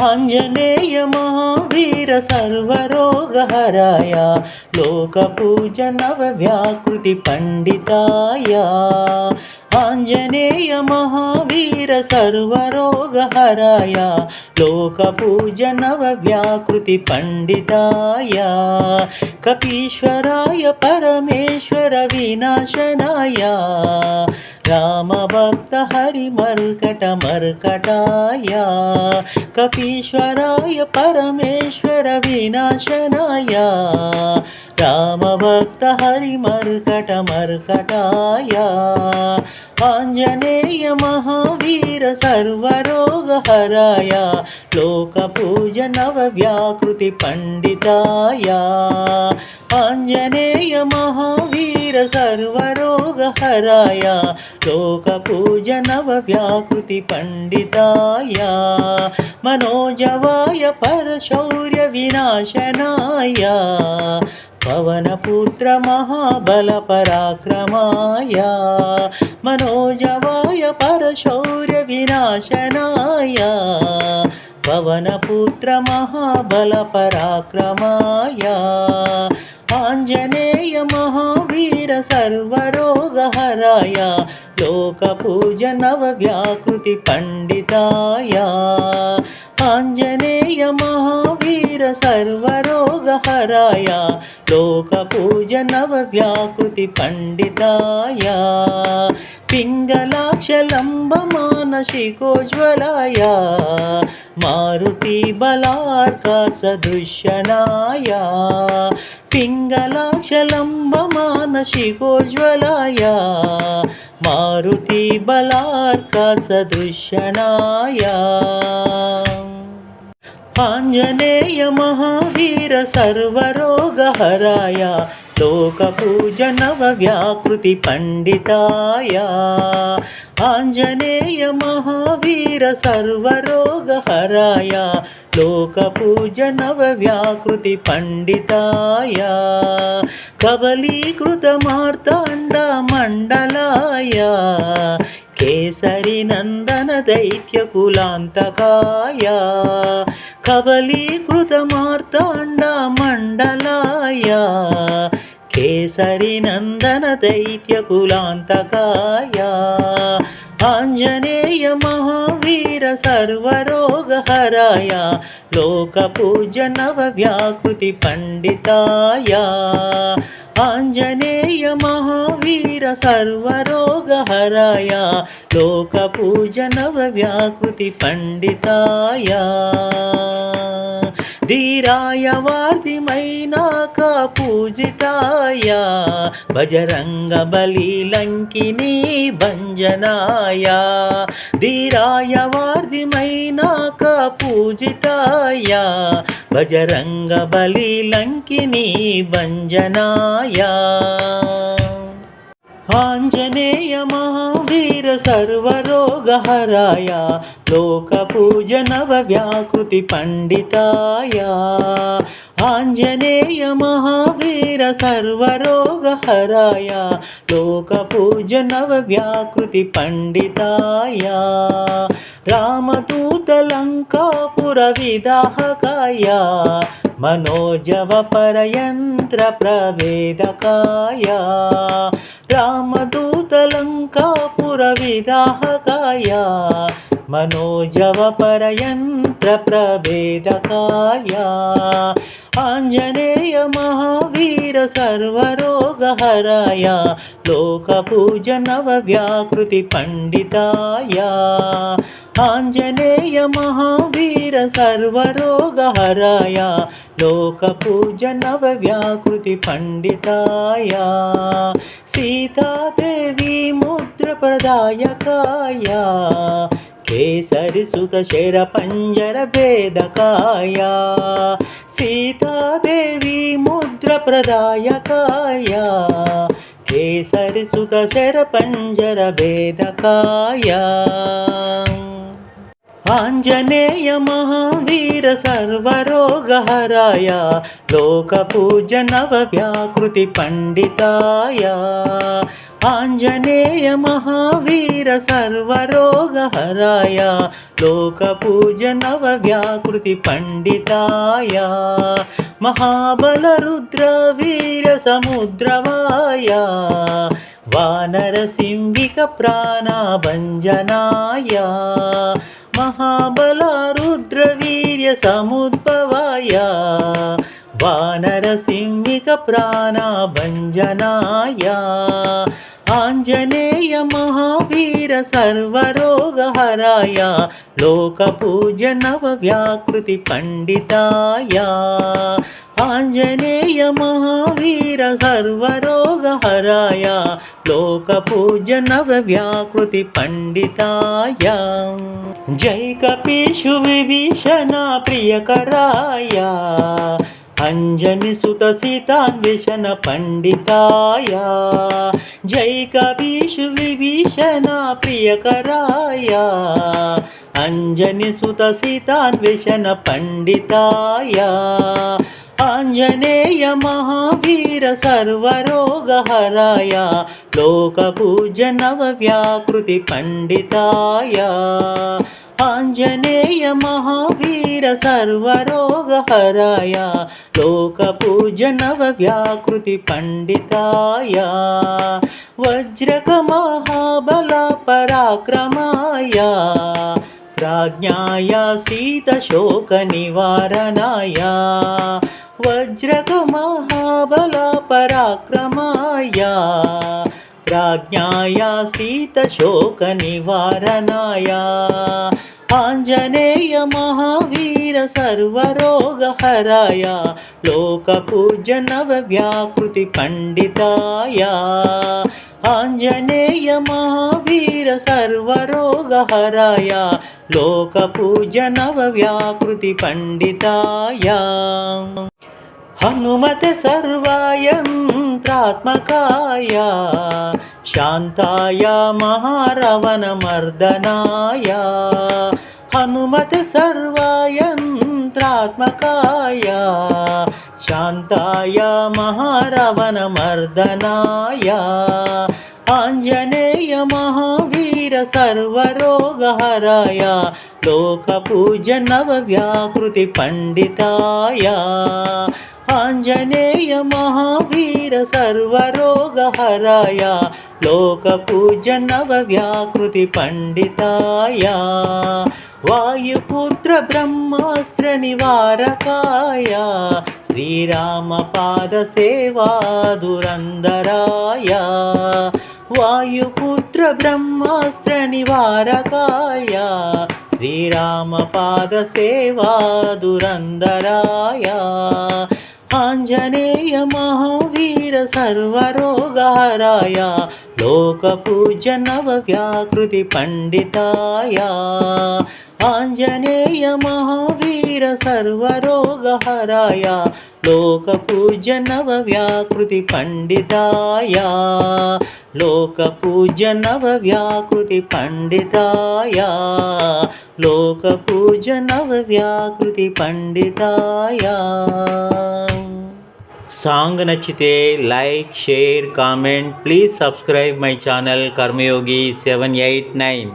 ఆంజనేయ మహావీర సర్వరోగహరాయ లోకపూజనవ వ్యాకృతి పండితాయ ఆంజనేయ మహావీర సర్వరోగహరాయ లోకపూజనవ వ్యాకృతి పండితాయ కపీశ్వరాయ పరమేశ్వర వినాశనాయ రామభక్త హరి మర్కట మర్కటాయ కపీశ్వరాయ పరమేశ్వర వినాశనాయ రామభక్త హరి మర్కట మర్కటాయ ఆంజనేయ మహావీర సర్వరోగహరాయ లోకపూజనవ వ్యాకృతి పండితాయ ఆంజనేయ మహావీర సర్వరోగహరాయ లోకపూజనవ వ్యాకృతి పండితాయ మనోజవాయ పరశౌర్య వినాశనాయ పవనపుత్ర మహాబల పరాక్రమాయ మనోజవాయ పరశౌర్య వినాశనాయ పవనపుత్ర మహాబల పరాక్రమాయ ఆంజనేయ మహావీర సర్వరోగహరాయ లోకపూజనవ వ్యాకృతి పండితాయ ఆంజనేయ మహావీర సర్వరోగహరాయ లోకపూజనవ వ్యాకృతి పండితాయ పింగళాక్షలంబ మానసికోజ్వలాయ మారుతి బలార్క సదృశ్యనాయ పింగళాక్షలంబ మానసికోజ్వలాయ మారుతి బలార్క సదృశ్యనాయ ఆంజనేయ మహావీర సర్వరోగహరాయ లోకపూజనవ వ్యాకృతి పండితాయ ఆంజనేయ మహావీర సర్వరోగహరాయ లోకపూజనవ వ్యాకృతి పండితాయ కబలీకృత మార్తాండ మండలాయ కేసరి నందన దైత్యకులాంతకాయ కబలీకృత మార్తాండ మండలాయ కేసరి నందన దైత్యకులాంతకాయ ఆంజనేయ మహావీర సర్వరోగహరాయ లోకపూజనవ వ్యాకృతి పండితాయ ఆంజనేయ మహావీర సర్వరోగహరాయ లోకపూజనవ వ్యాకృతి పండితాయ ధీరాయ వార్ధిమైనాక పూజితాయ భజరంగ బలి లంకినీ భంజనాయ ధీరాయ వార్ధిమైనాక పూజితాయ భజరంగ బలి లంకినీ భంజనాయ ఆంజనేయ మహావీర సర్వరోగహరాయ లోకపూజనవ వ్యాకృతి పండితాయ ఆంజనేయ మహావీర సర్వరోగహరాయ లోకపూజనవ వ్యాకృతి పండితాయ రామదూత లంకాపుర విదాహకాయ మనోజవ పరయంత్ర ప్రవేదకాయ రామదూత లంకాపుర విదాహకాయ మనోజవ పరయంత్ర ప్రవేదకాయ ఆంజనేయ మహావీర సర్వరోగహరాయ లోకపూజనవ వ్యాకృతి పండితాయ ఆంజనేయ మహావీర సర్వరోగహరాయ లోకపూజనవ వ్యాకృతి పండితాయ సీతాదేవి ముద్ర ప్రదాయకాయ కేసరి సుత శర పంజర భేదకాయ సీతాదేవి ముద్ర ప్రదాయకాయ కేసరి సుత శర పంజర భేదకాయ ఆంజనేయ మహావీర సర్వరోగహరాయ లోకపూజనవ వ్యాకృతి పండితాయ ఆంజనేయ మహావీర సర్వరోగహరాయ లోకపూజ నవ వ్యాకృతి పండితాయ మహాబల రుద్ర వీర సముద్రవాయ వానరసింహిక ప్రాణభంజనాయ మహాబల రుద్ర వీర్య సముద్భవాయ వానరసింహిక ప్రాణభంజనాయ ఆంజనేయ మహావీర సర్వరోగహరాయ లోకపూజ నవ వ్యాకృతి పండితాయ ఆంజనేయ మహావీర సర్వరోగహరాయ లోకపూజ నవ వ్యాకృతి పండితాయ జై కపీషు విభీషణ ప్రియకరాయ అంజని సుత సీతాన్వేషణ పండితాయ జై కపీషు విభీషణ ప్రియకరాయ అంజని సుత సీతాన్వేషణ పండితాయ ఆంజనేయ మహావీర సర్వరోగహరాయ లోకపూజ నవ వ్యాకృతి పండితాయ ఆంజనేయ మహావీర సర్వరోగహరాయ లోకపూజ నవ వ్యాకృతి పండితాయ వజ్రక మహాబల పరాక్రమాయ ప్రాజ్ఞాయ సీతశోక నివారణాయ వజ్రక మహాబల పరాక్రమాయ ప్రాజ్ఞాయ సీతశోక నివారణాయ ఆంజనేయ మహావీర సర్వరోగహరాయ లోకపూజ నవ వ్యాకృతి పండితాయ ఆంజనేయ మహావీర సర్వరోగహరాయ లోకపూజ నవ వ్యాకృతి పండితాయ హనుమతే సర్వయంత్రాత్మకాయ శాంతాయ మహారవణమర్దనాయ హనుమతే సర్వయంత్రాత్మకాయ శాంతాయ మహారవణమర్దనాయ ఆంజనేయ మహావీర సర్వరోగహరాయ లోకపూజ నవ వ్యాకృతి పండితాయ ఆంజనేయ మహావీర సర్వరోగహరాయ లోకపూజ నవ వ్యాకృతి పండితాయ వాయుపుత్ర బ్రహ్మాస్త్ర నివారకాయ శ్రీరామపాద సేవా దురందరాయ వాయుపుత్ర బ్రహ్మాస్త్ర నివారకాయ శ్రీరామపాద సేవా దురందరాయ ఆంజనేయ మహావీర సర్వరోగహరాయ లోకపూజ నవ వ్యాకృతి పండితాయ ఆంజనేయ మహావీర సర్వరోగహరాయ లోకపూజ నవ వ్యాకృతి పండితాయ లోకపూజ నవ వ్యాకృతి పండితాయ లోకపూజ నవ వ్యాకృతి పండితాయ. సాంగ్ నచ్చితే like share comment please subscribe my channel Karmayogi 789.